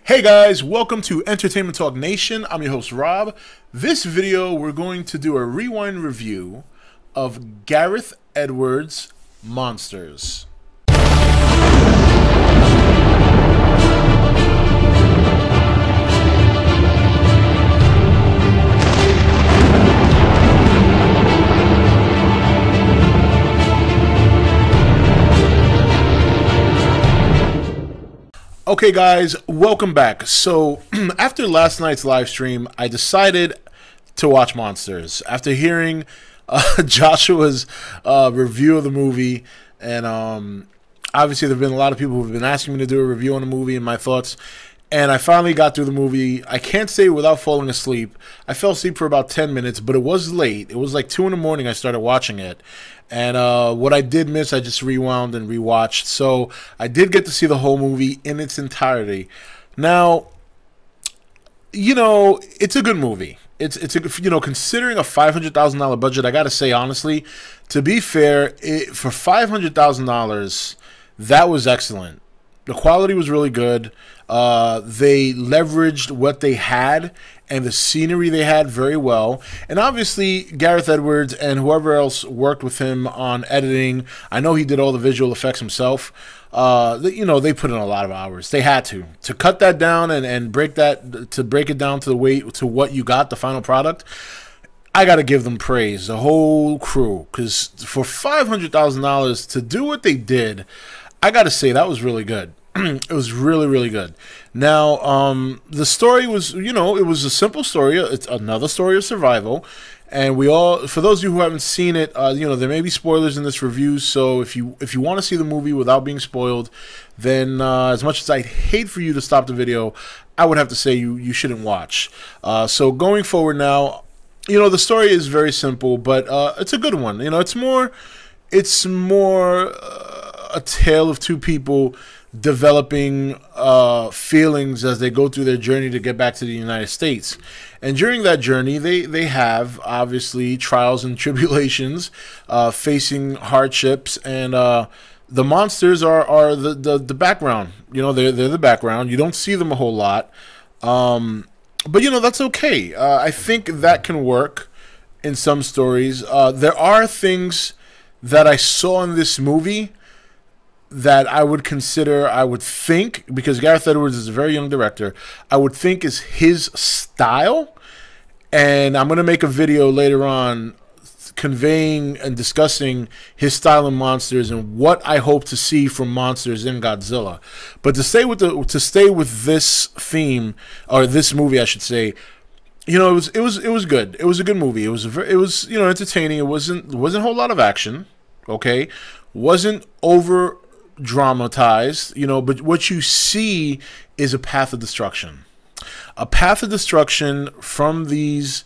Hey guys, welcome to Entertainment Talk Nation. I'm your host Rob. This video we're going to do a rewind review of Gareth Edwards Monsters. Okay guys, welcome back. So after last night's live stream, I decided to watch Monsters. After hearing Joshua's review of the movie, and obviously there have been a lot of people who have been asking me to do a review on the movie and my thoughts, and I finally got through the movie. I can't say without falling asleep. I fell asleep for about 10 minutes, but it was late. It was like 2 in the morning I started watching it. And what I did miss, I just rewound and rewatched. So I did get to see the whole movie in its entirety. Now, you know, it's a good movie. It's a, you know, considering a $500,000 budget, I got to say honestly, to be fair, for $500,000, that was excellent. The quality was really good. They leveraged what they had and the scenery they had very well. And obviously, Gareth Edwards and whoever else worked with him on editing, I know he did all the visual effects himself. You know, they put in a lot of hours. They had to cut that down and break it down to the way to what you got, the final product. I got to give them praise, the whole crew, because for $500,000 to do what they did, I got to say that was really good. It was really, really good. Now, the story was, you know, it was a simple story. It's another story of survival. And we all, for those of you who haven't seen it, you know, there may be spoilers in this review. So if you want to see the movie without being spoiled, then as much as I'd hate for you to stop the video, I would have to say you shouldn't watch. So going forward now, you know, the story is very simple, but it's a good one. You know, it's more a tale of two people developing feelings as they go through their journey to get back to the United States. And during that journey, they have, obviously, trials and tribulations, facing hardships, and the monsters are the background. You know, they're the background. You don't see them a whole lot. But, you know, that's okay. I think that can work in some stories. There are things that I saw in this movie that I would consider, I would think, because Gareth Edwards is a very young director, I would think is his style. And I'm going to make a video later on conveying and discussing his style in Monsters and what I hope to see from Monsters in Godzilla. But to stay with this theme, or this movie, I should say, you know, it was good. It was a good movie. It was you know, entertaining. It wasn't a whole lot of action. Okay, wasn't over dramatized, you know, but what you see is a path of destruction. A path of destruction from these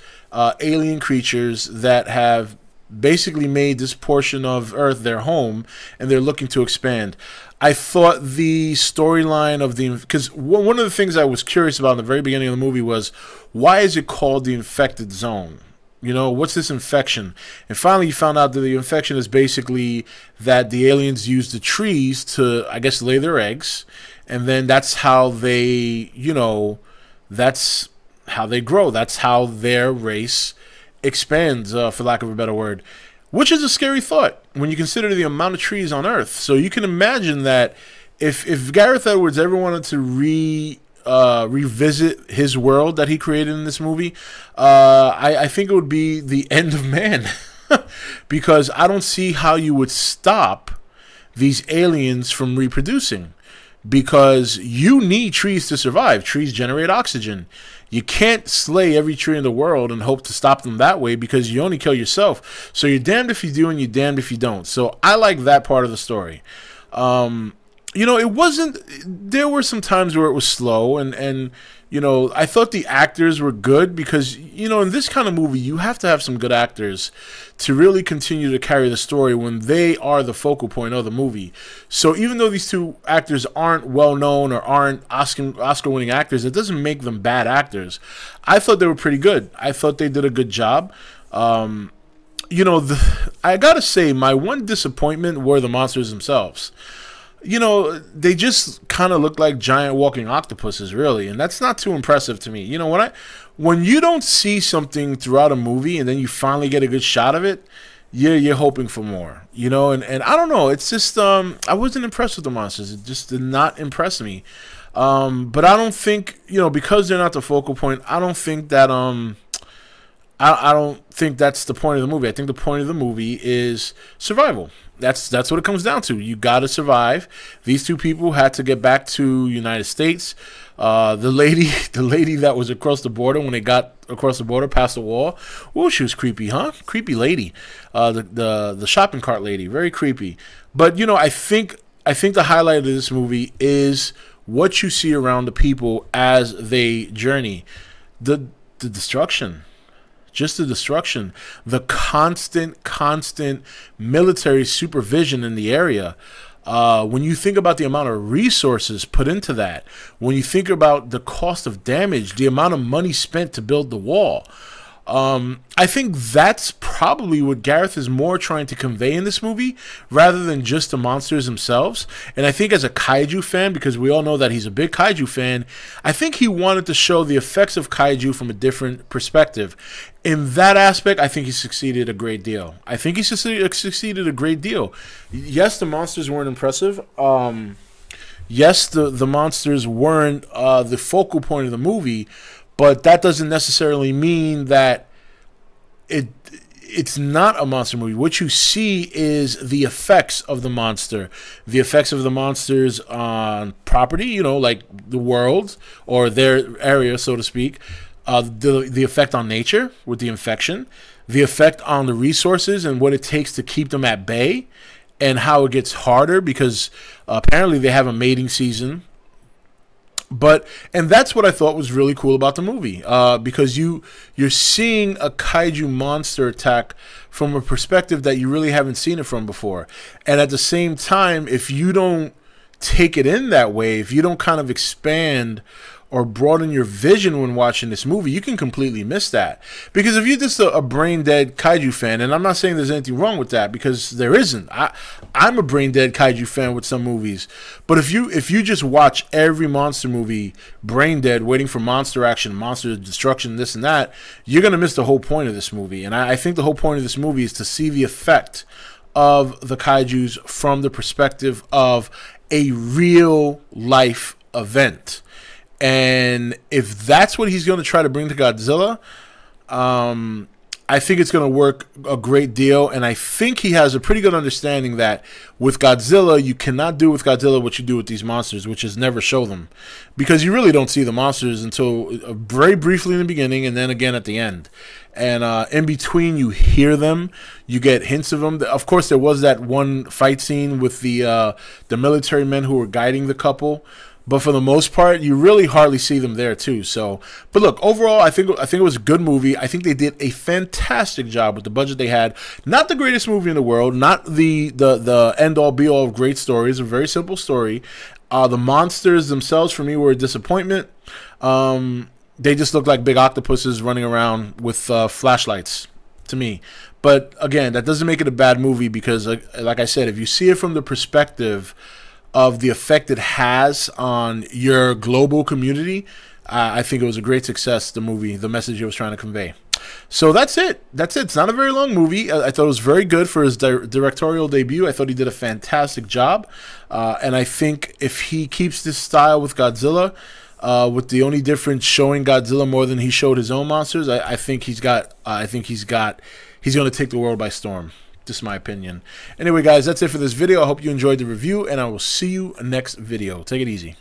alien creatures that have basically made this portion of Earth their home, and they're looking to expand. I thought the storyline of because one of the things I was curious about in the very beginning of the movie was, why is it called the infected zone? You know, what's this infection? And finally you found out that the infection is basically that the aliens use the trees to, I guess, lay their eggs. And then that's how they, you know, that's how they grow. That's how their race expands, for lack of a better word. Which is a scary thought when you consider the amount of trees on Earth. So you can imagine that if Gareth Edwards ever wanted to revisit his world that he created in this movie, I think it would be the end of man. Because I don't see how you would stop these aliens from reproducing, because you need trees to survive. Trees generate oxygen. You can't slay every tree in the world and hope to stop them that way, because you only kill yourself. So you're damned if you do and you're damned if you don't. So I like that part of the story. You know, it wasn't, there were some times where it was slow, and you know, I thought the actors were good, because, you know, in this kind of movie, you have to have some good actors to really continue to carry the story when they are the focal point of the movie. So even though these two actors aren't well-known or aren't Oscar-winning actors, it doesn't make them bad actors. I thought they were pretty good. I thought they did a good job. You know, I gotta say, my one disappointment were the monsters themselves. you know, they just kind of look like giant walking octopuses, really, and that's not too impressive to me. You know, when you don't see something throughout a movie and then you finally get a good shot of it, you're hoping for more. You know, and I don't know, it's just I wasn't impressed with the monsters. It just did not impress me. But I don't think, you know, because they're not the focal point, I don't think that I don't think that's the point of the movie. I think the point of the movie is survival. That's what it comes down to. You got to survive. These two people had to get back to United States. The lady that was across the border, when they got across the border past the wall, oh, she was creepy, huh? Creepy lady. The shopping cart lady, very creepy. But you know, I think the highlight of this movie is what you see around the people as they journey. The destruction. Just the destruction, the constant military supervision in the area. When you think about the amount of resources put into that, when you think about the cost of damage, the amount of money spent to build the wall, I think that's probably what Gareth is more trying to convey in this movie, rather than just the monsters themselves. And I think as a kaiju fan, because we all know that he's a big kaiju fan, I think he wanted to show the effects of kaiju from a different perspective. In that aspect, I think he succeeded a great deal. Succeeded a great deal. Yes, the monsters weren't impressive. Yes, the monsters weren't the focal point of the movie, but that doesn't necessarily mean that it's not a monster movie. What you see is the effects of the monster, the effects of the monsters on property, you know, like the world or their area, so to speak. The effect on nature with the infection, the effect on the resources and what it takes to keep them at bay, and how it gets harder because apparently they have a mating season. And that's what I thought was really cool about the movie, because you're seeing a kaiju monster attack from a perspective that you really haven't seen it from before. And at the same time, if you don't take it in that way, if you don't kind of expand or broaden your vision when watching this movie, you can completely miss that. Because if you're just a brain-dead kaiju fan, and I'm not saying there's anything wrong with that, because there isn't. I'm a brain-dead kaiju fan with some movies. But if you just watch every monster movie brain-dead, waiting for monster action, monster destruction, this and that, you're going to miss the whole point of this movie. And I think the whole point of this movie is to see the effect of the kaijus from the perspective of a real-life event. And if that's what he's going to try to bring to Godzilla, I think it's going to work a great deal. And I think he has a pretty good understanding that with Godzilla, you cannot do with Godzilla what you do with these monsters, which is never show them. Because you really don't see the monsters until very briefly in the beginning and then again at the end. And in between, you hear them. You get hints of them. Of course, there was that one fight scene with the military men who were guiding the couple. But for the most part, you really hardly see them there too. So, but look, overall, I think it was a good movie. I think they did a fantastic job with the budget they had. Not the greatest movie in the world, not the end all be all of great stories. A very simple story. The monsters themselves for me were a disappointment. They just looked like big octopuses running around with flashlights to me. But again, that doesn't make it a bad movie because, like I said, if you see it from the perspective of the effect it has on your global community, I think it was a great success, the movie, the message it was trying to convey. So that's it. It's not a very long movie. I thought it was very good for his directorial debut. I thought he did a fantastic job. And I think if he keeps this style with Godzilla, with the only difference showing Godzilla more than he showed his own monsters, I think he's going to take the world by storm. Just my opinion. Anyway, guys, that's it for this video. I hope you enjoyed the review, and I will see you next video. Take it easy.